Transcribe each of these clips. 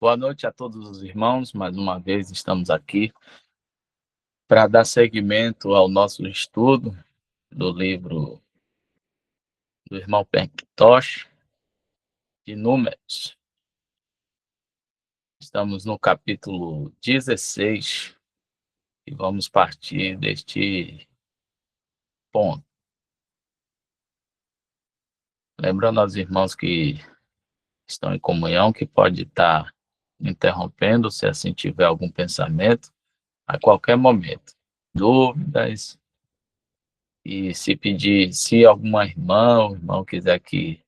Boa noite a todos os irmãos. Mais uma vez estamos aqui para dar seguimento ao nosso estudo do livro do irmão Pentecoste de Números. Estamos no capítulo 16 e vamos partir deste ponto. Lembrando aos irmãos que estão em comunhão que pode estar interrompendo se assim tiver algum pensamento a qualquer momento. Dúvidas. E se alguma irmã ou irmão quiser que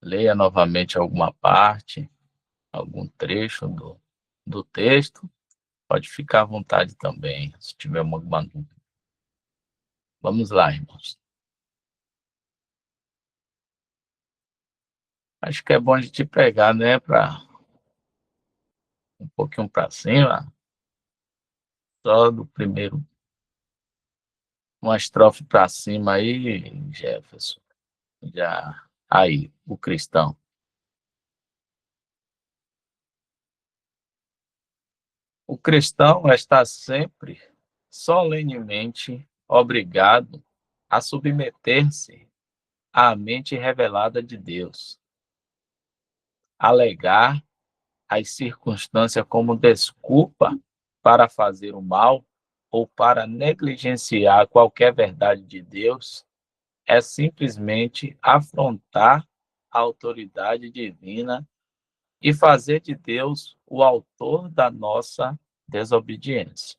leia novamente alguma parte, algum trecho do texto, pode ficar à vontade também, se tiver alguma dúvida. Vamos lá, irmãos. Acho que é bom a gente pregar, né, para um pouquinho para cima, só do primeiro, uma estrofe para cima aí, Jefferson, já aí, o cristão. O cristão está sempre solenemente obrigado a submeter-se à mente revelada de Deus, alegar as circunstâncias como desculpa para fazer o mal ou para negligenciar qualquer verdade de Deus é simplesmente afrontar a autoridade divina e fazer de Deus o autor da nossa desobediência.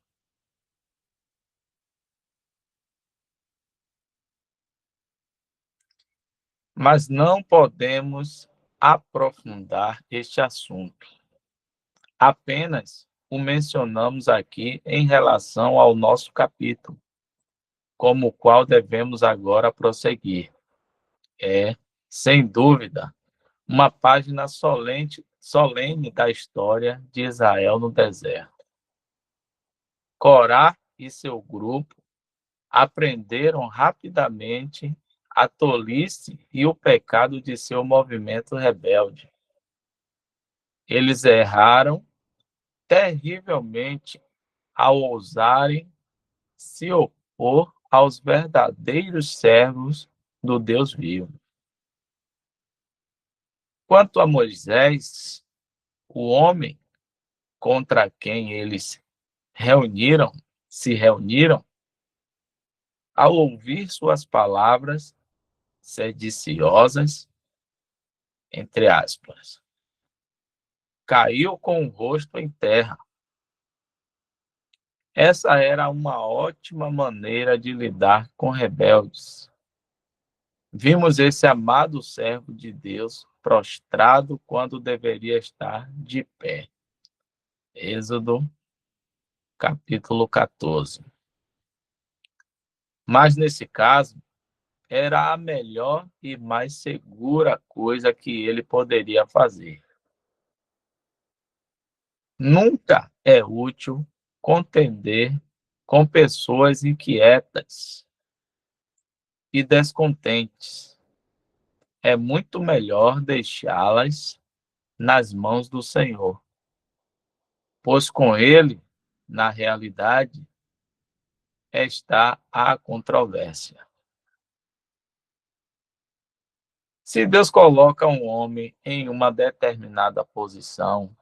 Mas não podemos aprofundar este assunto. Apenas o mencionamos aqui em relação ao nosso capítulo, como o qual devemos agora prosseguir. É, sem dúvida, uma página solene da história de Israel no deserto. Corá e seu grupo aprenderam rapidamente a tolice e o pecado de seu movimento rebelde. Eles erraram terrivelmente ao ousarem se opor aos verdadeiros servos do Deus vivo. Quanto a Moisés, o homem contra quem eles se reuniram, ao ouvir suas palavras sediciosas, entre aspas, caiu com o rosto em terra. Essa era uma ótima maneira de lidar com rebeldes. Vimos esse amado servo de Deus prostrado quando deveria estar de pé. Êxodo, capítulo 14. Mas nesse caso, era a melhor e mais segura coisa que ele poderia fazer. Nunca é útil contender com pessoas inquietas e descontentes. É muito melhor deixá-las nas mãos do Senhor, pois com ele, na realidade, está a controvérsia. Se Deus coloca um homem em uma determinada posição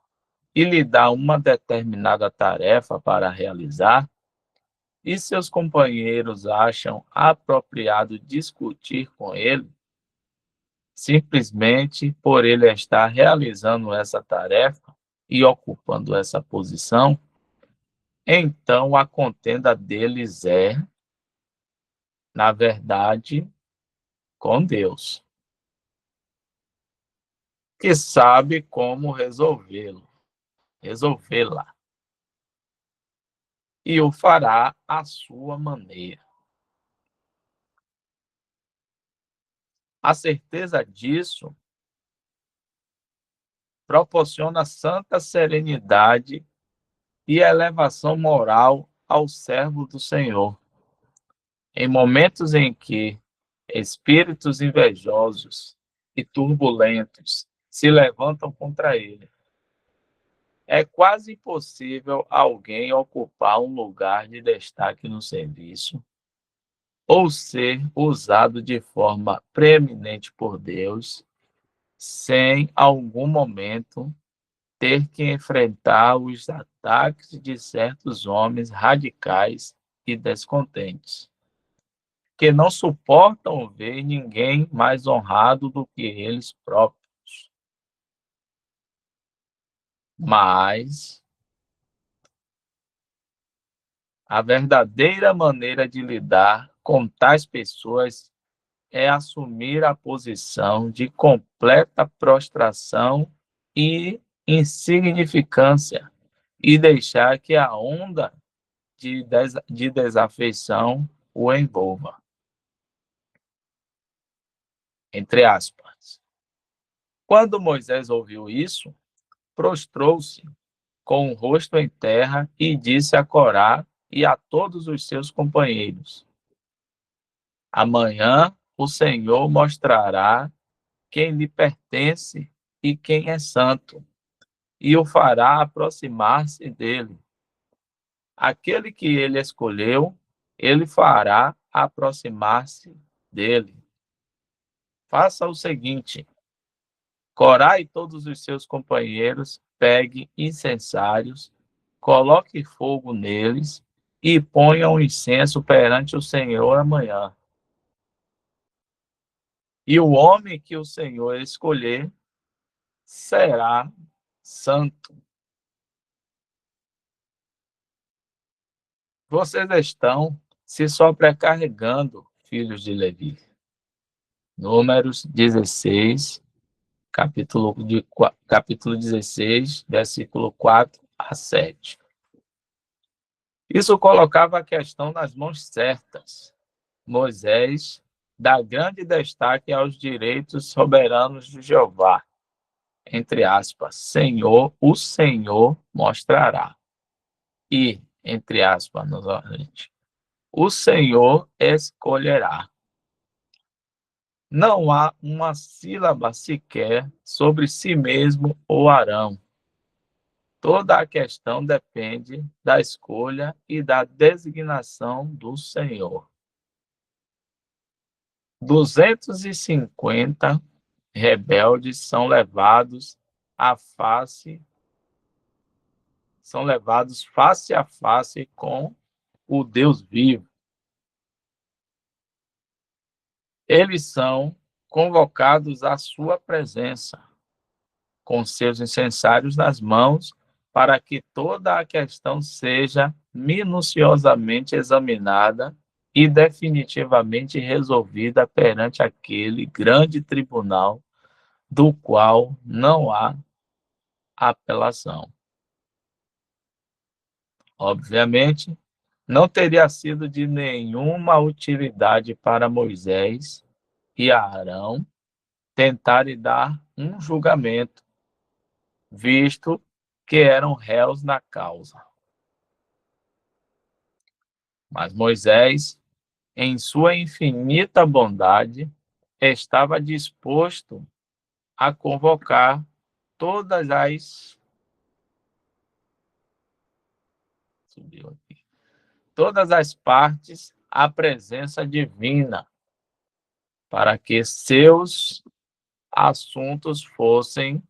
e lhe dá uma determinada tarefa para realizar, e seus companheiros acham apropriado discutir com ele, simplesmente por ele estar realizando essa tarefa e ocupando essa posição, então a contenda deles é, na verdade, com Deus, que sabe como resolvê-la, e o fará à sua maneira. A certeza disso proporciona santa serenidade e elevação moral ao servo do Senhor. Em momentos em que espíritos invejosos e turbulentos se levantam contra ele, É quase impossível alguém ocupar um lugar de destaque no serviço ou ser usado de forma preeminente por Deus sem algum momento ter que enfrentar os ataques de certos homens radicais e descontentes, que não suportam ver ninguém mais honrado do que eles próprios. Mas a verdadeira maneira de lidar com tais pessoas é assumir a posição de completa prostração e insignificância e deixar que a onda de desafeição o envolva. Entre aspas. Quando Moisés ouviu isso, prostrou-se com o rosto em terra e disse a Corá e a todos os seus companheiros: Amanhã o Senhor mostrará quem lhe pertence e quem é santo, e o fará aproximar-se dele. Aquele que ele escolheu, ele fará aproximar-se dele. Faça o seguinte: Corá e todos os seus companheiros pegue incensários, coloque fogo neles e ponha um incenso perante o Senhor amanhã. E o homem que o Senhor escolher será santo. Vocês estão se sobrecarregando, filhos de Levi. Números 16, capítulo 16, versículo 4 a 7. Isso colocava a questão nas mãos certas. Moisés dá grande destaque aos direitos soberanos de Jeová. Entre aspas, Senhor, o Senhor mostrará. E, entre aspas, novamente, o Senhor escolherá. Não há uma sílaba sequer sobre si mesmo ou Arão. Toda a questão depende da escolha e da designação do Senhor. 250 rebeldes são levados face a face com o Deus vivo. Eles são convocados à sua presença, com seus incensários nas mãos, para que toda a questão seja minuciosamente examinada e definitivamente resolvida perante aquele grande tribunal do qual não há apelação. Obviamente, não teria sido de nenhuma utilidade para Moisés e Arão tentarem dar um julgamento, visto que eram réus na causa. Mas Moisés, em sua infinita bondade, estava disposto a convocar todas as todas as partes à presença divina, para que seus assuntos fossem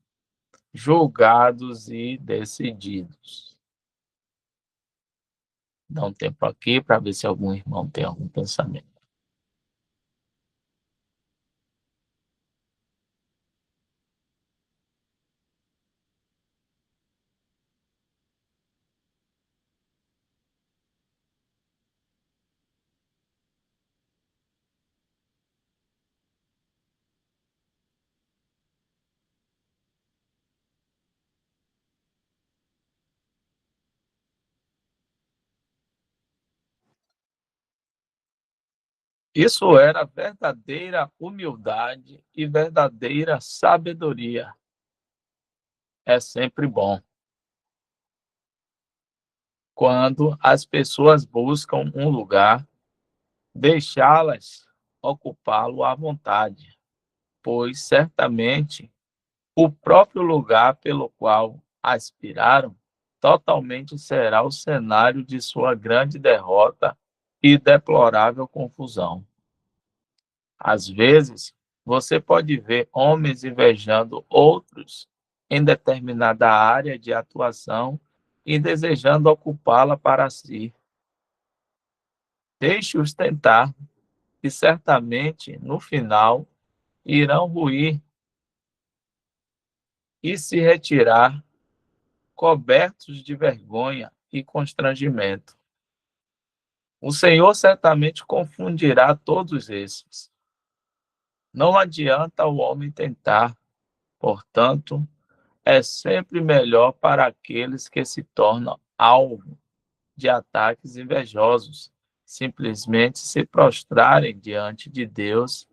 julgados e decididos. Dá um tempo aqui para ver se algum irmão tem algum pensamento. Isso era verdadeira humildade e verdadeira sabedoria. É sempre bom quando as pessoas buscam um lugar, deixá-las ocupá-lo à vontade, pois certamente o próprio lugar pelo qual aspiraram totalmente será o cenário de sua grande derrota e deplorável confusão. Às vezes, você pode ver homens invejando outros em determinada área de atuação e desejando ocupá-la para si. Deixe-os tentar, e certamente, no final, irão ruir e se retirar, cobertos de vergonha e constrangimento. O Senhor certamente confundirá todos esses. Não adianta o homem tentar, portanto, é sempre melhor para aqueles que se tornam alvo de ataques invejosos simplesmente se prostrarem diante de Deus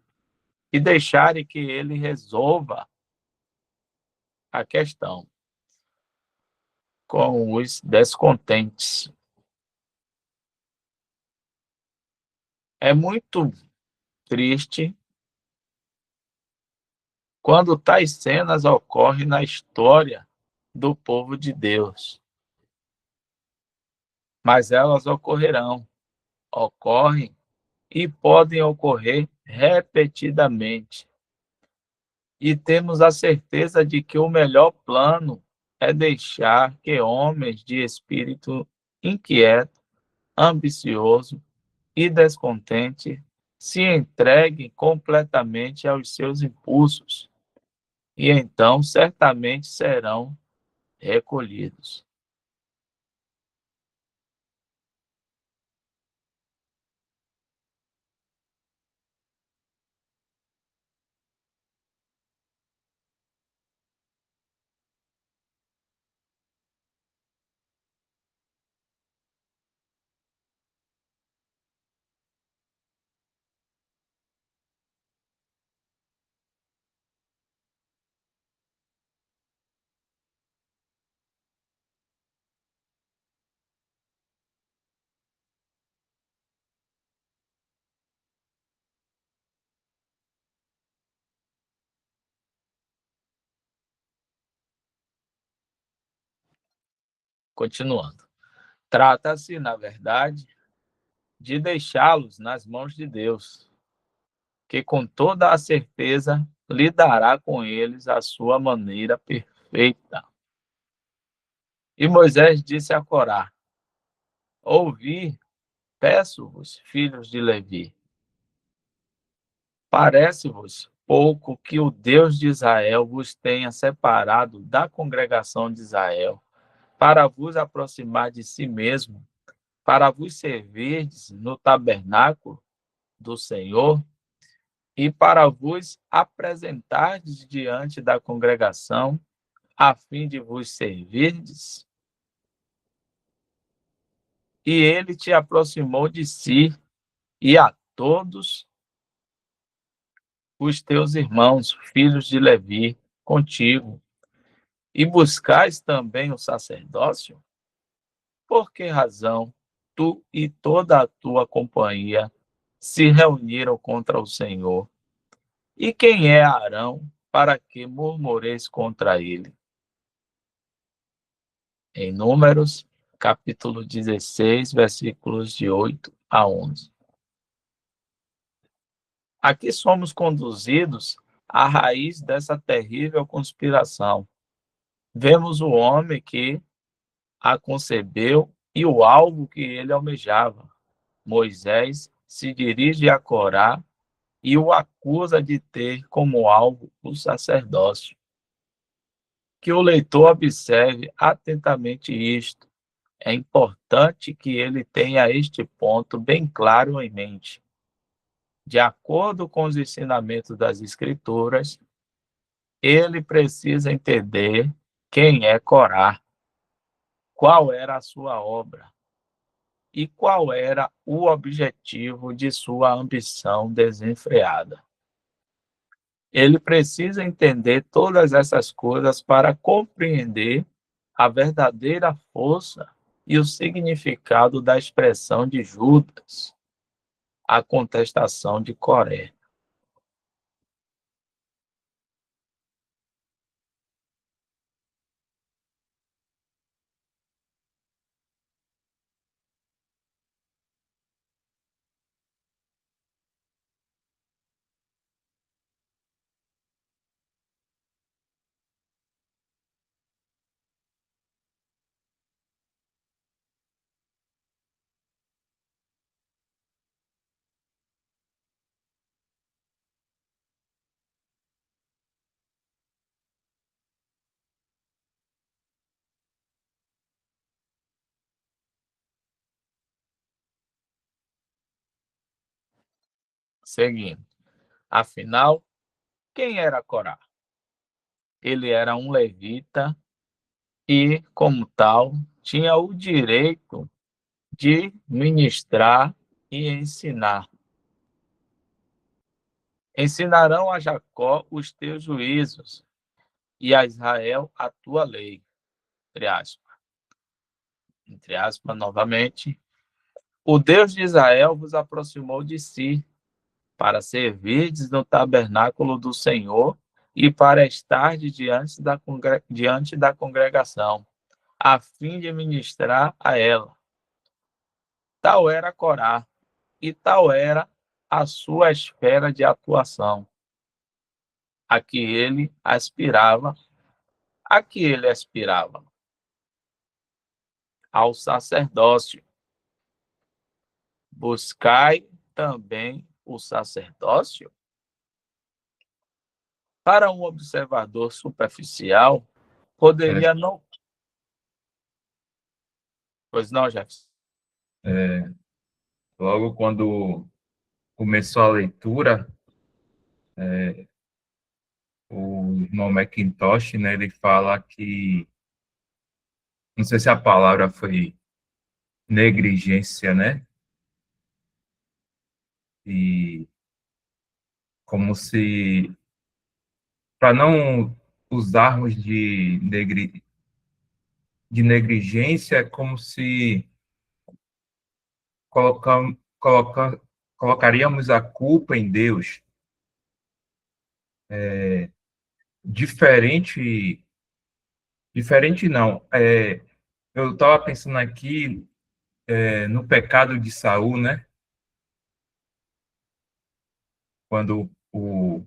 e deixarem que Ele resolva a questão com os descontentes. É muito triste quando tais cenas ocorrem na história do povo de Deus, mas elas ocorrerão, ocorrem e podem ocorrer repetidamente. E temos a certeza de que o melhor plano é deixar que homens de espírito inquieto, ambicioso e descontente se entreguem completamente aos seus impulsos, e então certamente serão recolhidos. Continuando. Trata-se, na verdade, de deixá-los nas mãos de Deus, que com toda a certeza lidará com eles à sua maneira perfeita. E Moisés disse a Corá: Ouvi, peço-vos, filhos de Levi, parece-vos pouco que o Deus de Israel vos tenha separado da congregação de Israel, para vos aproximar de si mesmo, para vos servirdes no tabernáculo do Senhor e para vos apresentardes diante da congregação, a fim de vos servirdes? E ele te aproximou de si e a todos os teus irmãos, filhos de Levi, contigo, e buscais também o sacerdócio? Por que razão tu e toda a tua companhia se reuniram contra o Senhor? E quem é Arão para que murmureis contra ele? Em Números, capítulo 16, versículos de 8 a 11. Aqui somos conduzidos à raiz dessa terrível conspiração. Vemos o homem que a concebeu e o alvo que ele almejava. Moisés se dirige a Corá e o acusa de ter como alvo o sacerdócio. Que o leitor observe atentamente isto. É importante que ele tenha este ponto bem claro em mente. De acordo com os ensinamentos das Escrituras, ele precisa entender quem é Corá, qual era a sua obra e qual era o objetivo de sua ambição desenfreada. Ele precisa entender todas essas coisas para compreender a verdadeira força e o significado da expressão de Judas, a contestação de Coré. Seguindo. Afinal, quem era Corá? Ele era um levita e, como tal, tinha o direito de ministrar e ensinar. Ensinarão a Jacó os teus juízos e a Israel a tua lei. Entre aspas. Entre aspas, novamente. O Deus de Israel vos aproximou de si, para servirdes no tabernáculo do Senhor e para estar diante da congregação, a fim de ministrar a ela. Tal era Corá, e tal era a sua esfera de atuação, a que ele aspirava, a que ele aspirava, ao sacerdócio. Buscai também o sacerdócio? Para um observador superficial, É, poderia não. Pois não, Jefferson. é, logo quando começou a leitura, o irmão Macintosh, né, ele fala que, não sei se a palavra foi negligência, né? E como se, para não usarmos de negligência, é como se colocam, coloca, colocaríamos a culpa em Deus. Diferente, diferente não. Eu estava pensando aqui no pecado de Saul, né? Quando o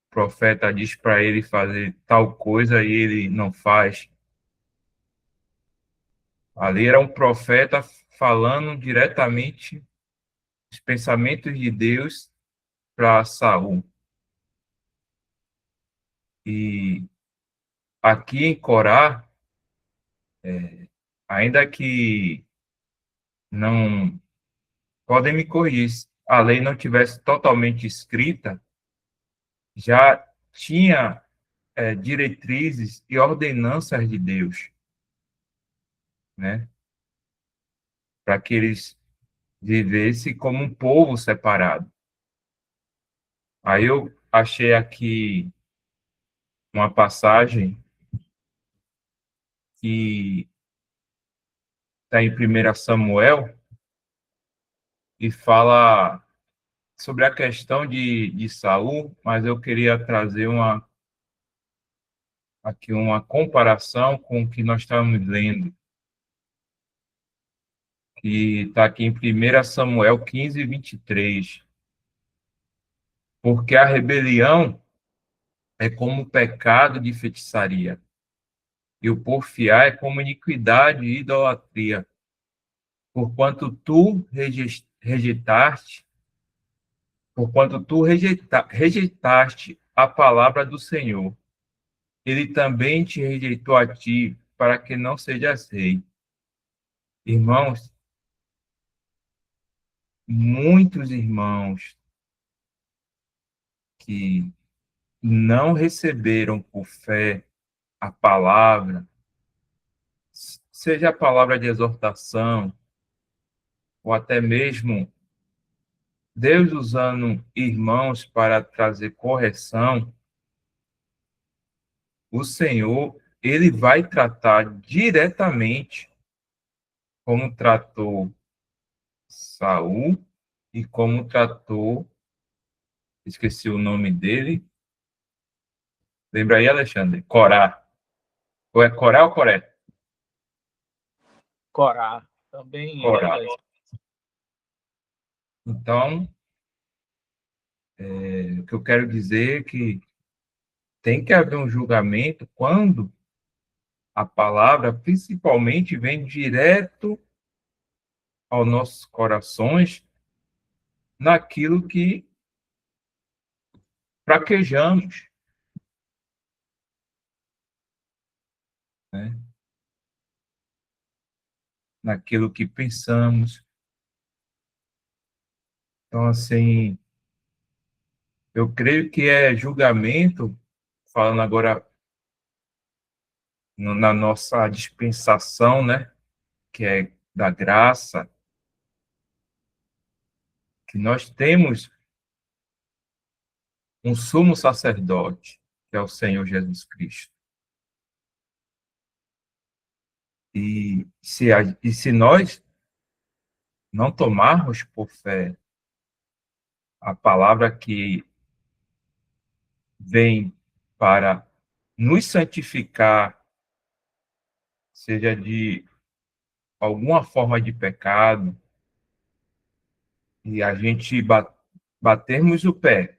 profeta diz para ele fazer tal coisa e ele não faz. Ali era um profeta falando diretamente os pensamentos de Deus para Saul. E aqui em Corá, ainda que não podem me corrigir, se a lei não tivesse totalmente escrita, já tinha diretrizes e ordenanças de Deus, né? Para que eles vivessem como um povo separado. Aí eu achei aqui uma passagem que está em 1 Samuel e fala sobre a questão de Saul, mas eu queria trazer aqui uma comparação com o que nós estamos lendo, que está aqui em 1 Samuel 15, 23. Porque a rebelião é como o pecado de feitiçaria, e o porfiar é como iniquidade e idolatria. Porquanto tu rejeitaste, porquanto tu rejeitaste a palavra do Senhor, ele também te rejeitou a ti, para que não sejas rei. Irmãos, muitos irmãos que não receberam por fé a palavra, seja a palavra de exortação, ou até mesmo Deus usando irmãos para trazer correção, o Senhor, ele vai tratar diretamente como tratou Saul e como tratou, esqueci o nome dele. Lembra aí, Alexandre? Corá. Ou é Corá ou Coré? Corá. Também Corá. ele. Então, o que eu quero dizer é que tem que haver um julgamento quando a palavra, principalmente, vem direto aos nossos corações, naquilo que fraquejamos, né? Naquilo que pensamos. Então, assim, Eu creio que é julgamento, falando agora na nossa dispensação, né, que é da graça, que nós temos um sumo sacerdote, que é o Senhor Jesus Cristo. E se nós não tomarmos por fé a palavra que vem para nos santificar, seja de alguma forma de pecado, e a gente batermos o pé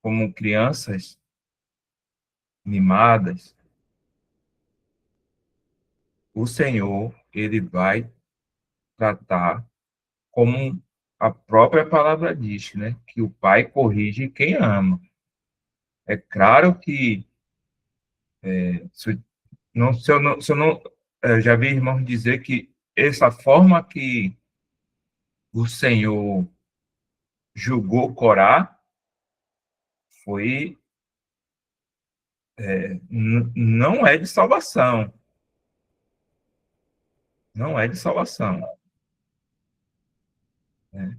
como crianças mimadas, o Senhor, ele vai tratar como a própria palavra diz, né? Que o pai corrige quem ama. É claro que se eu não já vi irmãos dizer que essa forma que o Senhor julgou Corá foi não é de salvação, não é de salvação, né?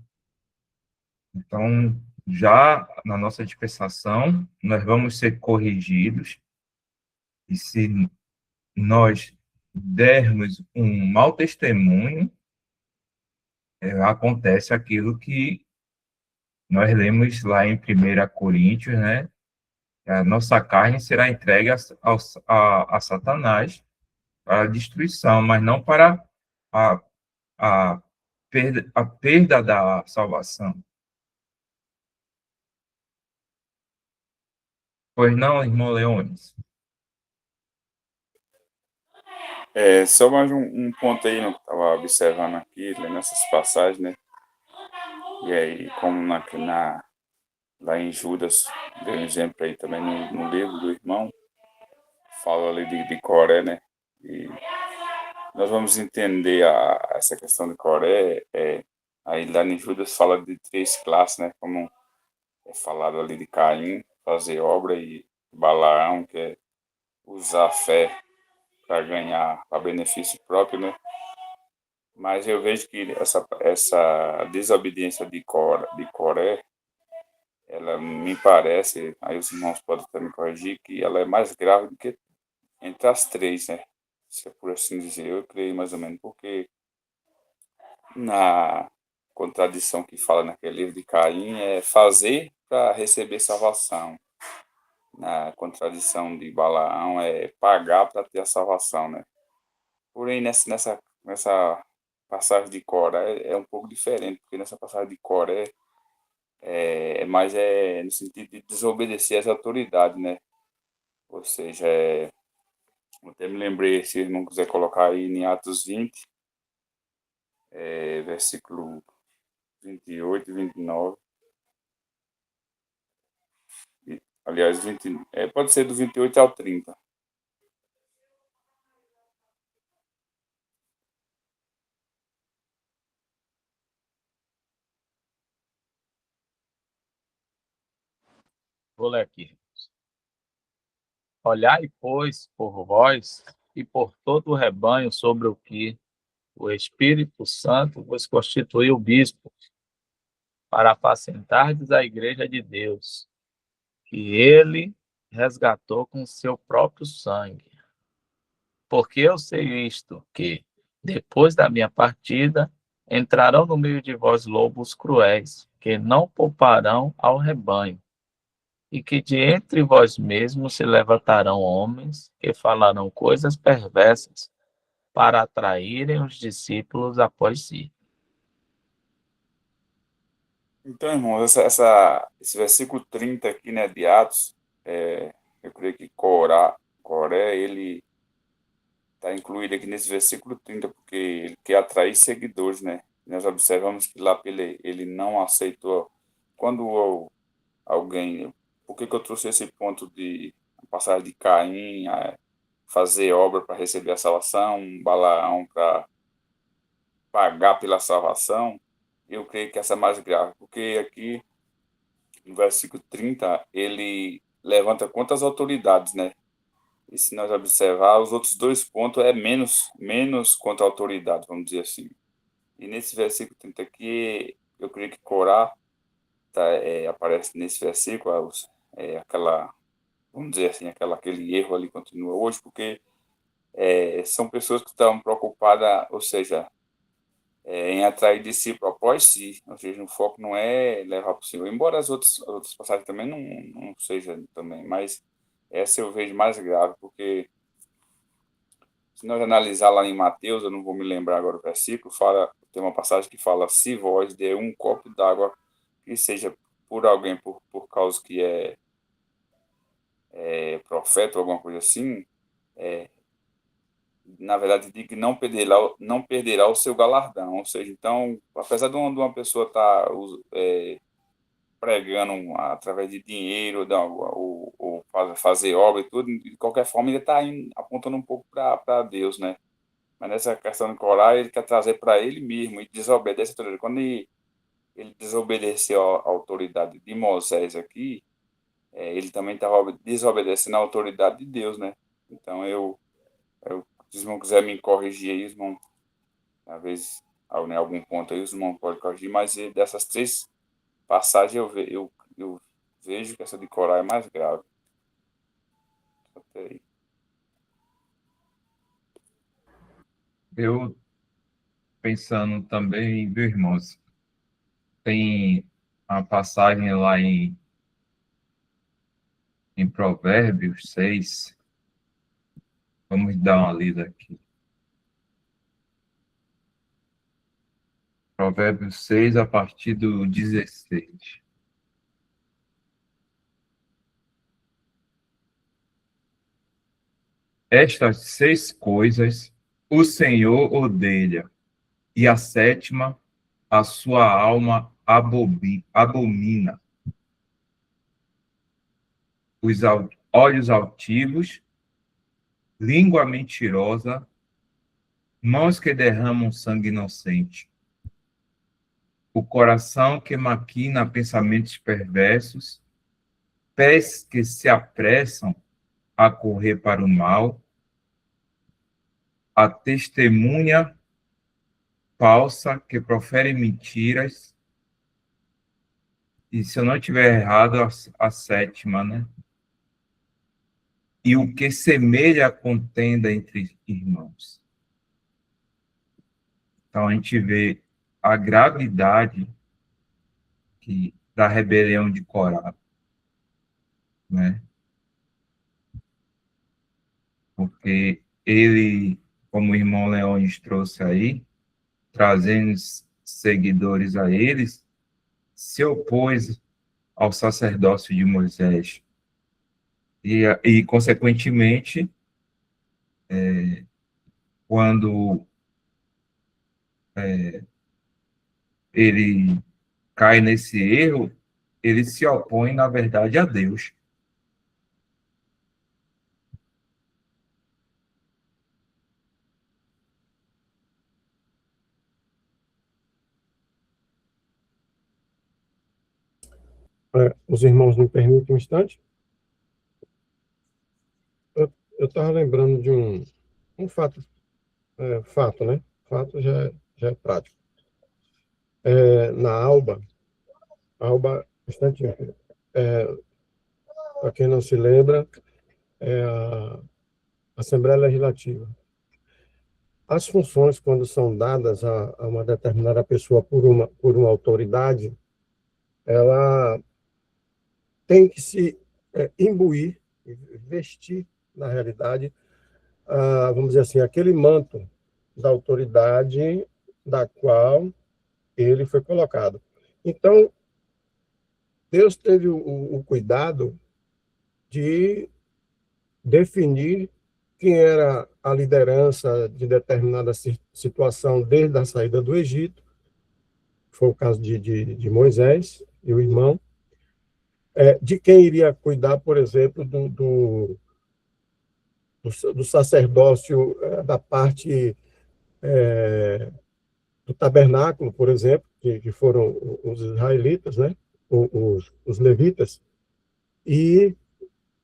Então, já na nossa dispensação, nós vamos ser corrigidos, e se nós dermos um mau testemunho, acontece aquilo que nós lemos lá em 1 Coríntios, né? A nossa carne será entregue a Satanás para a destruição, mas não para a, a perda da salvação. Pois não, irmão Leones? Só mais um ponto aí, né, que eu estava observando aqui, lendo essas passagens, né? E aí, como lá em Judas, deu um exemplo aí também no livro do irmão, fala ali de Coré, né? E nós vamos entender essa questão de Coré, aí lá em Judas fala de três classes, né? Como é falado ali de Caim, fazer obra, e Balaão, que é usar a fé para ganhar para benefício próprio, né? Mas eu vejo que essa desobediência de Coré, ela me parece, aí os irmãos podem até me corrigir, que ela é mais grave do que entre as três, né? Se é por assim dizer, eu creio mais ou menos, porque na contradição que fala naquele livro de Caim é fazer para receber salvação. Na contradição de Balaão é pagar para ter a salvação, né? Porém, nessa passagem de Coré é um pouco diferente, porque nessa passagem de Coré mais no sentido de desobedecer às autoridades, né? Ou seja, eu até me lembrei, se o irmão quiser colocar aí em Atos 20, versículo 28 e 29. Aliás, pode ser do 28 ao 30. Vou ler aqui. Olhai, pois, por vós e por todo o rebanho sobre o que o Espírito Santo vos constituiu bispo, para apacentardes a igreja de Deus, que ele resgatou com seu próprio sangue. Porque eu sei isto, que, depois da minha partida, entrarão no meio de vós lobos cruéis, que não pouparão ao rebanho, e que de entre vós mesmos se levantarão homens que falarão coisas perversas para atraírem os discípulos após si. Então, irmãos, esse versículo 30 aqui, né, de Atos, eu creio que Coré, ele está incluído aqui nesse versículo 30 porque ele quer atrair seguidores, né? Nós observamos que lá ele não aceitou. Quando alguém. Por que eu trouxe esse ponto de passagem de Caim, fazer obra para receber a salvação, Balaão para pagar pela salvação? Eu creio que essa é mais grave, porque aqui no versículo 30, ele levanta quantas autoridades, né? E se nós observar, os outros dois pontos é menos quanto a autoridade, vamos dizer assim. E nesse versículo 30 aqui, eu creio que Corá aparece nesse versículo, aquela, vamos dizer assim, aquele erro ali continua hoje, porque são pessoas que estão preocupadas, ou seja, em atrair de si para após si, ou seja, o foco não é levar para o Senhor, embora as outras passagens também não seja também, mas essa eu vejo mais grave, porque se nós analisar lá em Mateus, eu não vou me lembrar agora o versículo, tem uma passagem que fala: se vós der um copo d'água que seja por alguém por causa que é profeta ou alguma coisa assim, na verdade, diz que não perderá o seu galardão. Ou seja, então, apesar de uma pessoa estar pregando através de dinheiro, ou fazer obra e tudo, de qualquer forma, ele está apontando um pouco para Deus, né? Mas nessa questão de corar, ele quer trazer para ele mesmo e desobedece a autoridade. Quando ele desobedeceu a autoridade de Moisés aqui, ele também estava desobedecendo a autoridade de Deus, né? Então, se os irmãos quiserem me corrigir aí, os irmãos, talvez, em algum ponto aí, os irmãos podem corrigir, mas dessas três passagens eu vejo que essa de Corá é mais grave. Até aí. Eu, pensando também, viu, irmãos, tem uma passagem lá em Provérbios 6. Vamos dar uma lida aqui. Provérbios 6, a partir do 16. Estas 6 coisas o Senhor odeia, e a sétima a sua alma abomina: os olhos altivos, língua mentirosa, mãos que derramam sangue inocente, o coração que maquina pensamentos perversos, pés que se apressam a correr para o mal, a testemunha falsa que profere mentiras, e se eu não estiver errado, a sétima, né? E o que semelha a contenda entre irmãos. Então a gente vê a gravidade da rebelião de Corá, né? Porque ele, como o irmão Leões trouxe aí, trazendo seguidores a eles, se opôs ao sacerdócio de Moisés. E consequentemente, quando ele cai nesse erro, ele se opõe, na verdade, a Deus. Os irmãos me permitem um instante? Eu estava lembrando de um fato, fato, né? Fato já é prático. Na Alba, instantinho, para quem não se lembra, é a Assembleia Legislativa. As funções, quando são dadas a uma determinada pessoa por uma autoridade, ela tem que se imbuir, vestir, na realidade, vamos dizer assim, aquele manto da autoridade da qual ele foi colocado. Então, Deus teve o cuidado de definir quem era a liderança de determinada situação desde a saída do Egito, foi o caso de Moisés e o irmão, de quem iria cuidar, por exemplo, do sacerdócio, da parte do tabernáculo, por exemplo, que foram os israelitas, né? os levitas, e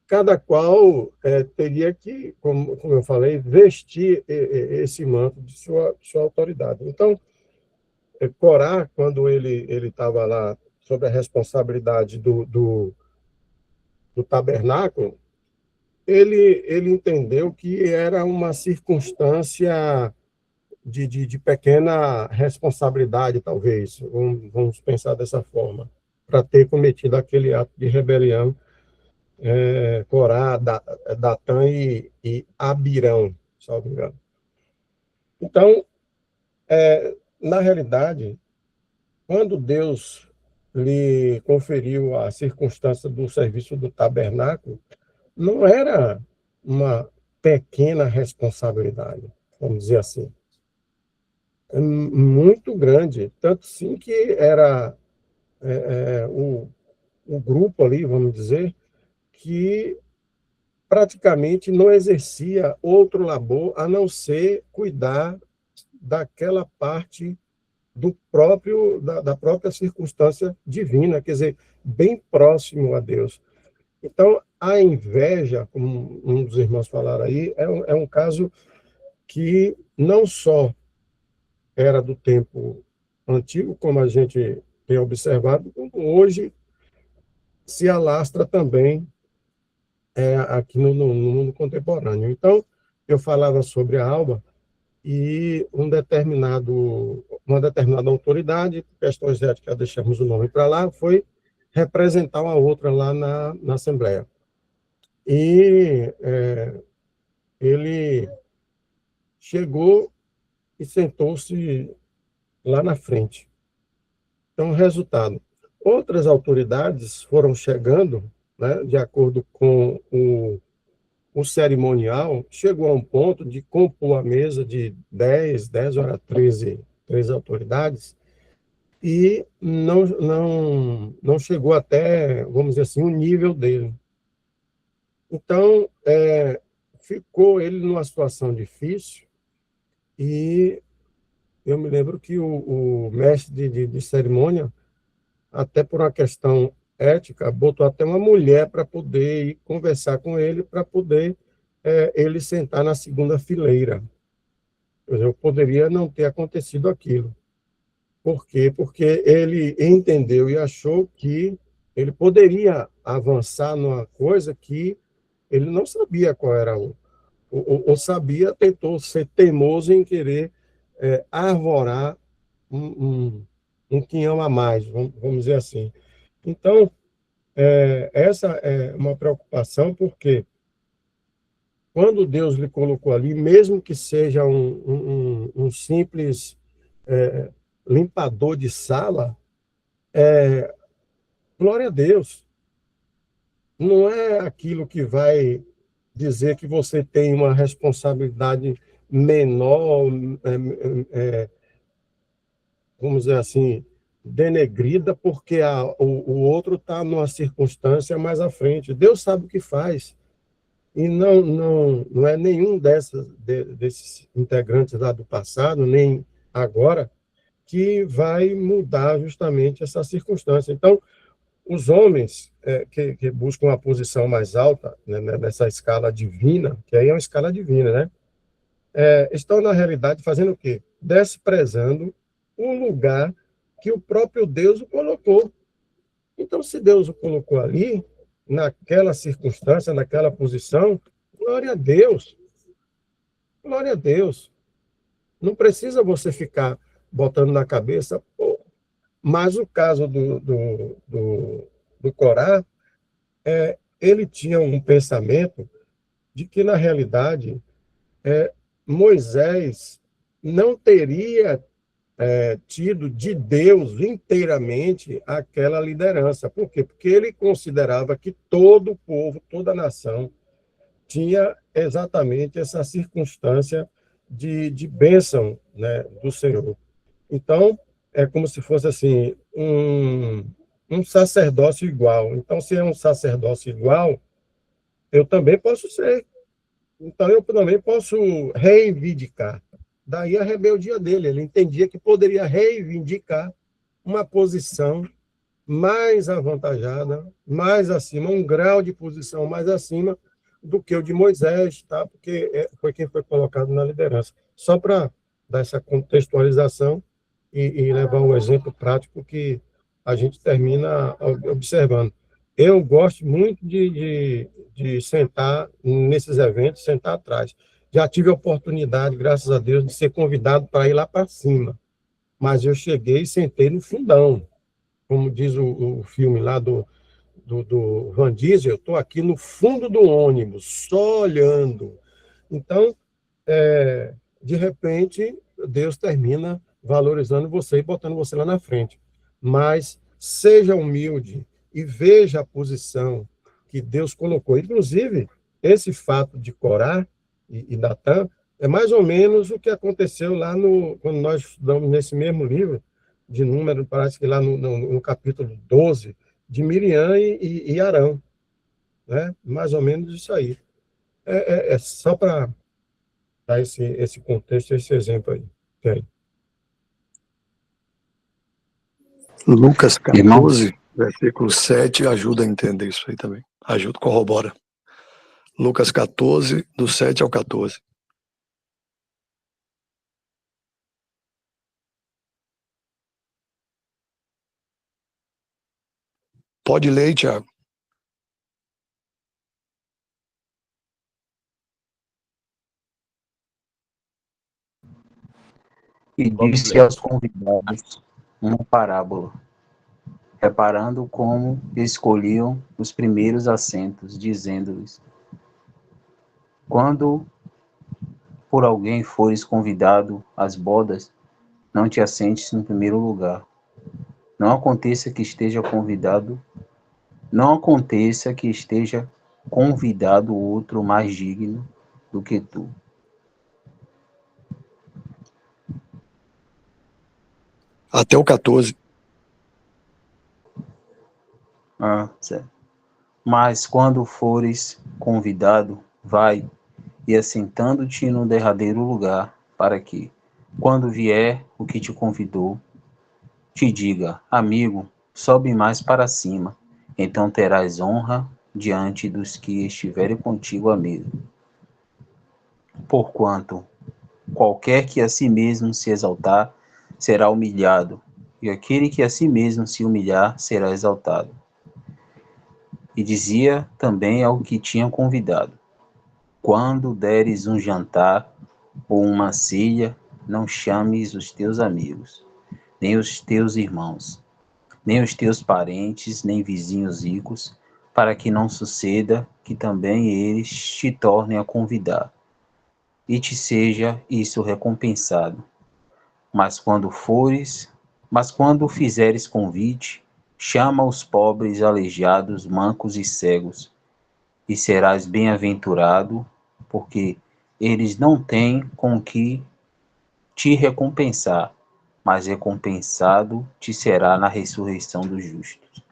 cada qual teria que, como eu falei, vestir esse manto de sua autoridade. Então, Corá, quando ele estava lá sob a responsabilidade do tabernáculo, ele entendeu que era uma circunstância de pequena responsabilidade, talvez, vamos pensar dessa forma, para ter cometido aquele ato de rebelião, Corá, Datã e Abirão, salvo engano. Então, na realidade, quando Deus lhe conferiu a circunstância do serviço do tabernáculo, não era uma pequena responsabilidade, vamos dizer assim. Muito grande, tanto sim que era o grupo ali, vamos dizer, que praticamente não exercia outro labor a não ser cuidar daquela parte da própria circunstância divina, quer dizer, bem próximo a Deus. Então, a inveja, como um dos irmãos falaram aí, é um caso que não só era do tempo antigo, como a gente tem observado, como hoje se alastra também aqui no mundo contemporâneo. Então, eu falava sobre a alba e uma determinada autoridade, por questões éticas, deixamos o nome para lá, foi representar uma outra lá na Assembleia. E ele chegou e sentou-se lá na frente. Então, resultado, outras autoridades foram chegando, né, de acordo com o cerimonial, chegou a um ponto de compor a mesa de 10 horas 13 autoridades, e não chegou até, vamos dizer assim, o nível dele. Então, ficou ele numa situação difícil, e eu me lembro que o mestre de cerimônia, até por uma questão ética, botou até uma mulher para poder ir conversar com ele, para poder ele sentar na segunda fileira. Eu poderia não ter acontecido aquilo. Por quê? Porque ele entendeu e achou que ele poderia avançar numa coisa que ele não sabia qual era ou sabia, tentou ser teimoso em querer arvorar um quinhão a mais, vamos dizer assim. Então, essa é uma preocupação, porque quando Deus lhe colocou ali, mesmo que seja um simples limpador de sala, glória a Deus, não é aquilo que vai dizer que você tem uma responsabilidade menor, vamos dizer assim, denegrida, porque o outro está numa circunstância mais à frente. Deus sabe o que faz. E não é nenhum desses integrantes lá do passado, nem agora, que vai mudar justamente essa circunstância. Então, os homens que buscam uma posição mais alta, né, nessa escala divina, que aí é uma escala divina, né? Estão, na realidade, fazendo o quê? Desprezando o lugar que o próprio Deus o colocou. Então, se Deus o colocou ali, naquela circunstância, naquela posição, glória a Deus. Glória a Deus. Não precisa você ficar botando na cabeça. Pô. Mas o caso do Corá, ele tinha um pensamento de que, na realidade, Moisés não teria tido de Deus inteiramente aquela liderança. Por quê? Porque ele considerava que todo o povo, toda a nação, tinha exatamente essa circunstância de bênção, né, do Senhor. Então, é como se fosse assim, um sacerdócio igual. Então, se é um sacerdócio igual, eu também posso ser. Então, eu também posso reivindicar. Daí a rebeldia dele. Ele entendia que poderia reivindicar uma posição mais avantajada, mais acima, um grau de posição mais acima do que o de Moisés, tá? Porque foi quem foi colocado na liderança. Só para dar essa contextualização e levar um exemplo prático que a gente termina observando. Eu gosto muito de sentar nesses eventos, sentar atrás. Já tive a oportunidade, graças a Deus, de ser convidado para ir lá para cima, mas eu cheguei e sentei no fundão, como diz o filme lá do Van Diesel, eu estou aqui no fundo do ônibus, só olhando. Então, de repente, Deus termina valorizando você e botando você lá na frente. Mas seja humilde e veja a posição que Deus colocou. Inclusive, esse fato de Corá e Datã é mais ou menos o que aconteceu lá quando nós estudamos nesse mesmo livro de Número, parece que lá no capítulo 12, de Miriam e Arão. Né? Mais ou menos isso aí. É só para dar esse contexto, esse exemplo aí. Okay. Lucas Irmãos, 14, versículo 7, ajuda a entender isso aí também. Ajuda, corrobora. Lucas 14, do 7 ao 14. Pode ler, Tiago. e Vamos disse ler. aos convidados uma parábola, reparando como escolhiam os primeiros assentos, dizendo-lhes: quando por alguém fores convidado às bodas, não te assentes no primeiro lugar. Não aconteça que esteja convidado outro mais digno do que tu. Até o 14. Certo. Mas quando fores convidado, vai e assentando-te no derradeiro lugar, para que, quando vier o que te convidou, te diga: amigo, sobe mais para cima, então terás honra diante dos que estiverem contigo à mesa. Porquanto qualquer que a si mesmo se exaltar, será humilhado, e aquele que a si mesmo se humilhar, será exaltado. E dizia também ao que tinha convidado: quando deres um jantar ou uma ceia, não chames os teus amigos, nem os teus irmãos, nem os teus parentes, nem vizinhos ricos, para que não suceda que também eles te tornem a convidar, e te seja isso recompensado. Mas quando fizeres convite, chama os pobres, aleijados, mancos e cegos, e serás bem-aventurado, porque eles não têm com que te recompensar, mas recompensado te será na ressurreição dos justos.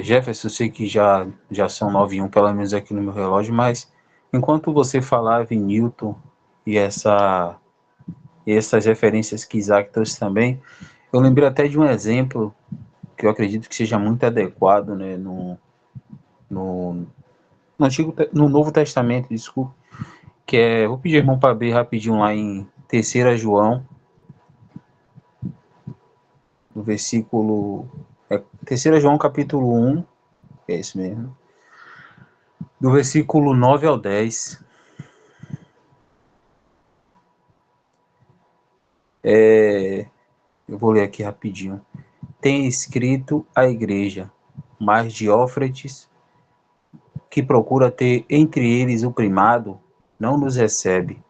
Jefferson, eu sei que já são 9h01, pelo menos aqui no meu relógio, mas enquanto você falava em Newton e essas referências que Isaac trouxe também, eu lembrei até de um exemplo que eu acredito que seja muito adequado, né, no Novo Testamento, desculpa, que vou pedir irmão para abrir rapidinho lá em 3 João, no versículo, 3 João capítulo 1, é isso mesmo, do versículo 9 ao 10, eu vou ler aqui rapidinho. Tem escrito à igreja, mas Diófretes, que procura ter entre eles o primado, não nos recebe.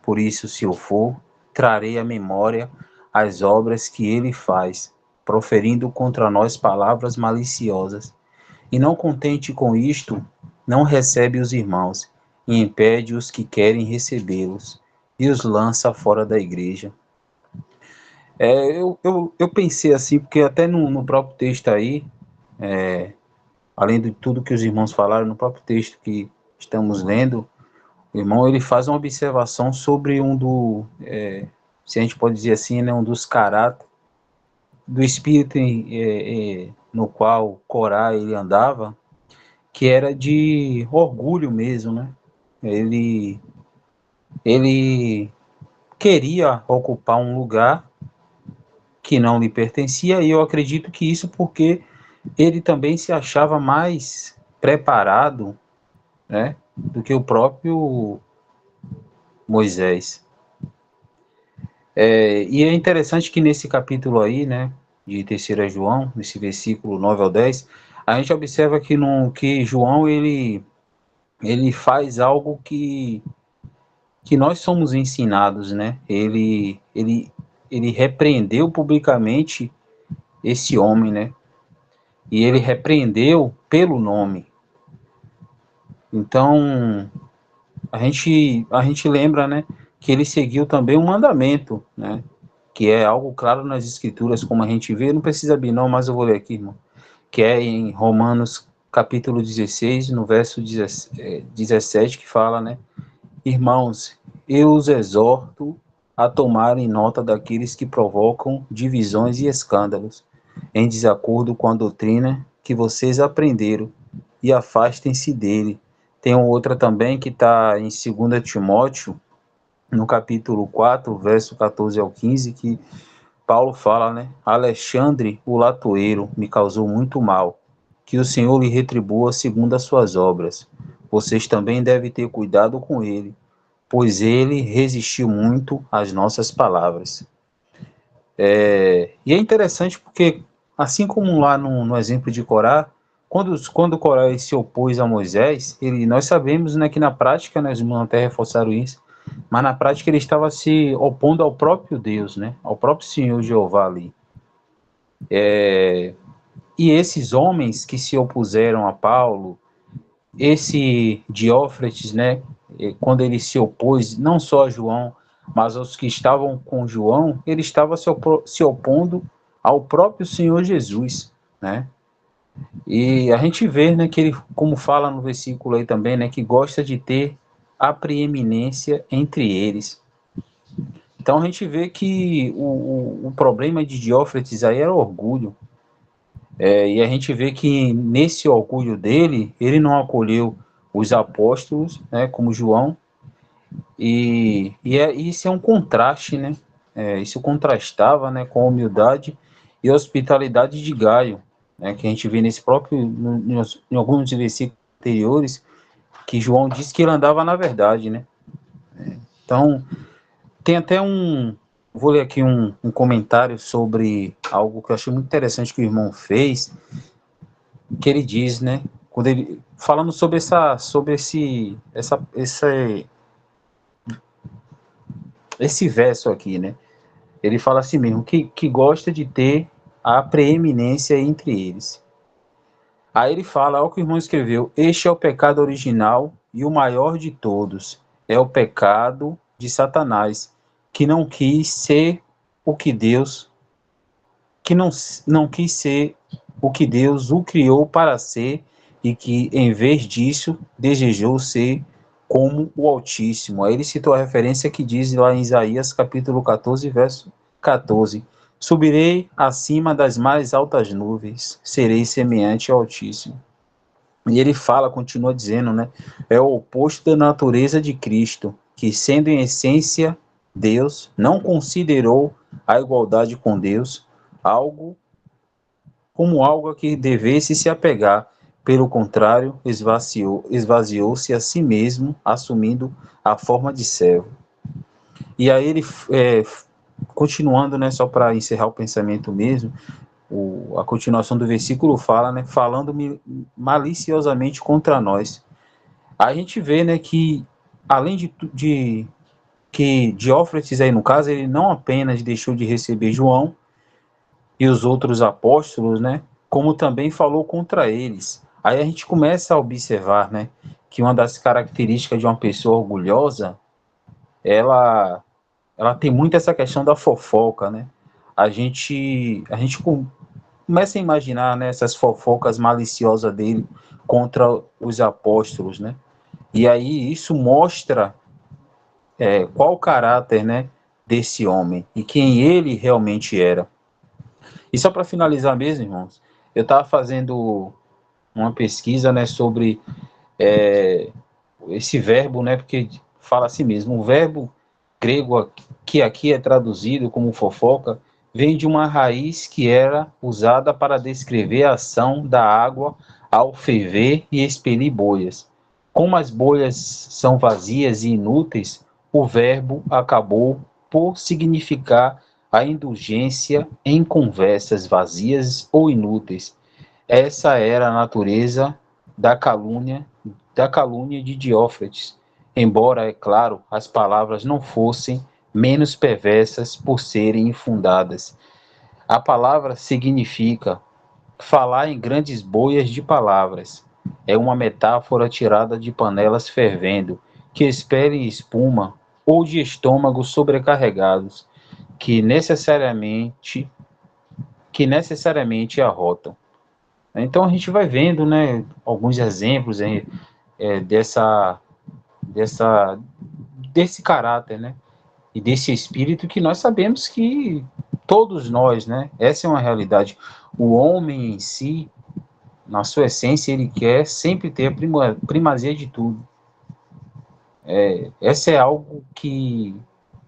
Por isso, se eu for, trarei à memória as obras que ele faz, proferindo contra nós palavras maliciosas. E não contente com isto, não recebe os irmãos, e impede os que querem recebê-los, e os lança fora da igreja. Eu pensei assim, porque até no próprio texto aí, além de tudo que os irmãos falaram, no próprio texto que estamos lendo, O irmão, ele faz uma observação sobre se a gente pode dizer assim, né, um dos caráteres do espírito no qual Corá ele andava, que era de orgulho mesmo, né? Ele queria ocupar um lugar que não lhe pertencia, e eu acredito que isso porque ele também se achava mais preparado, né, do que o próprio Moisés. E é interessante que nesse capítulo aí, né, de 3 João, nesse versículo 9 ao 10, a gente observa que João, ele faz algo que nós somos ensinados, né? Ele repreendeu publicamente esse homem, né? E ele repreendeu pelo nome. Então, a gente lembra, né, que ele seguiu também um mandamento, né? Que é algo claro nas escrituras, como a gente vê, não precisa abrir não, mas eu vou ler aqui, irmão. Que é em Romanos capítulo 16, no verso 17, que fala, né? Irmãos, eu os exorto a tomarem nota daqueles que provocam divisões e escândalos, em desacordo com a doutrina que vocês aprenderam, e afastem-se dele. Tem outra também que está em 2 Timóteo, no capítulo 4, verso 14 ao 15, que Paulo fala, né? Alexandre, o latoeiro, me causou muito mal. Que o Senhor lhe retribua segundo as suas obras. Vocês também devem ter cuidado com ele, pois ele resistiu muito às nossas palavras. E é interessante porque, assim como lá no exemplo de Corá, quando Corá se opôs a Moisés, nós sabemos, né, que na prática, né, os irmãos até reforçaram isso, mas na prática ele estava se opondo ao próprio Deus, né, ao próprio Senhor Jeová ali. E esses homens que se opuseram a Paulo, esse Diófretes, né, quando ele se opôs não só a João, mas aos que estavam com João, ele estava se opondo ao próprio Senhor Jesus, né? E a gente vê, né, que ele, como fala no versículo aí também, né, que gosta de ter a preeminência entre eles. Então a gente vê que o problema de Diófretes aí era orgulho. E a gente vê que nesse orgulho dele, ele não acolheu os apóstolos, né, como João, e isso é um contraste, né? Isso contrastava, né, com a humildade e a hospitalidade de Gaio, né, que a gente vê nesse próprio, em alguns versículos anteriores, que João disse que ele andava na verdade, né? Então, tem até vou ler aqui um comentário sobre algo que eu achei muito interessante que o irmão fez, que ele diz, né, quando ele falando sobre esse verso aqui, né, ele fala assim mesmo, que gosta de ter a preeminência entre eles. Aí ele fala, olha o que o irmão escreveu, este é o pecado original e o maior de todos, é o pecado de Satanás, que não quis ser o que Deus, que não quis ser o que Deus o criou para ser, e que, em vez disso, desejou ser como o Altíssimo. Aí ele citou a referência que diz lá em Isaías, capítulo 14, verso 14. Subirei acima das mais altas nuvens, serei semelhante ao Altíssimo. E ele fala, continua dizendo, né? É o oposto da natureza de Cristo, que, sendo em essência Deus, não considerou a igualdade com Deus algo a que devesse se apegar. Pelo contrário, esvaziou-se a si mesmo, assumindo a forma de servo. E aí ele, continuando, né, só para encerrar o pensamento mesmo, a continuação do versículo fala, né, falando maliciosamente contra nós. A gente vê, né, que além de que Diófretes aí no caso, ele não apenas deixou de receber João e os outros apóstolos, né, como também falou contra eles. Aí a gente começa a observar, né, que uma das características de uma pessoa orgulhosa, ela tem muito essa questão da fofoca, né? A gente começa a imaginar, né, essas fofocas maliciosas dele contra os apóstolos, né? E aí isso mostra qual o caráter, né, desse homem e quem ele realmente era. E só para finalizar mesmo, irmãos, eu estava fazendo uma pesquisa, né, sobre esse verbo, né, porque fala assim mesmo, o verbo grego que aqui é traduzido como fofoca, vem de uma raiz que era usada para descrever a ação da água ao ferver e expelir bolhas. Como as bolhas são vazias e inúteis, o verbo acabou por significar a indulgência em conversas vazias ou inúteis. Essa era a natureza da calúnia de Diófretes, embora, é claro, as palavras não fossem menos perversas por serem infundadas. A palavra significa falar em grandes boias de palavras. É uma metáfora tirada de panelas fervendo, que esperem espuma, ou de estômagos sobrecarregados, que necessariamente arrotam. Então a gente vai vendo, né, alguns exemplos dessa, desse caráter, né, e desse espírito que nós sabemos que todos nós, né, essa é uma realidade. O homem em si, na sua essência, ele quer sempre ter a primazia de tudo. Essa é algo que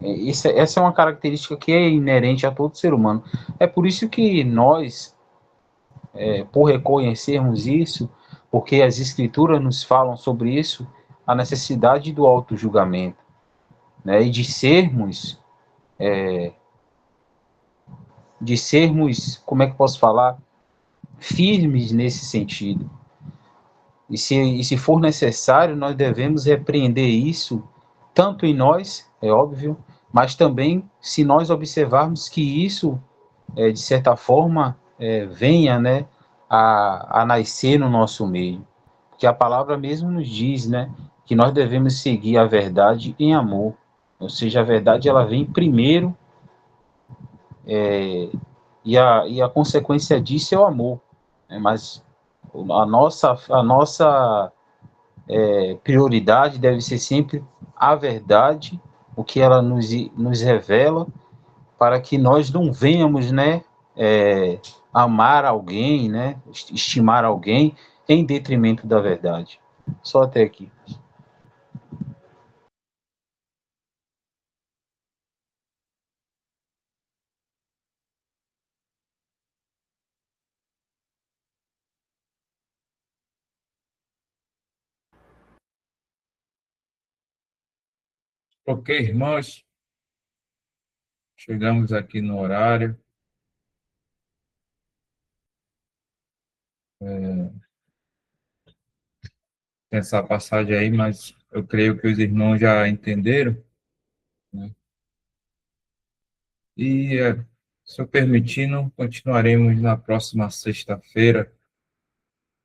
essa é uma característica que é inerente a todo ser humano. É por isso que nós, por reconhecermos isso, porque as escrituras nos falam sobre isso, a necessidade do auto-julgamento, né? E de sermos, como é que posso falar, firmes nesse sentido. E se for necessário, nós devemos repreender isso, tanto em nós, é óbvio, mas também se nós observarmos que isso, de certa forma, venha, né, a nascer no nosso meio. Porque a palavra mesmo nos diz, né, que nós devemos seguir a verdade em amor. Ou seja, a verdade ela vem primeiro, e a consequência disso é o amor. Né? Mas a nossa prioridade deve ser sempre a verdade, o que ela nos revela, para que nós não venhamos, né, amar alguém, né, estimar alguém em detrimento da verdade. Só até aqui. Ok, irmãos, chegamos aqui no horário. Tem essa passagem aí, mas eu creio que os irmãos já entenderam, né? E, se eu permitindo, continuaremos na próxima sexta-feira.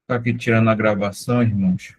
Está aqui tirando a gravação, irmãos.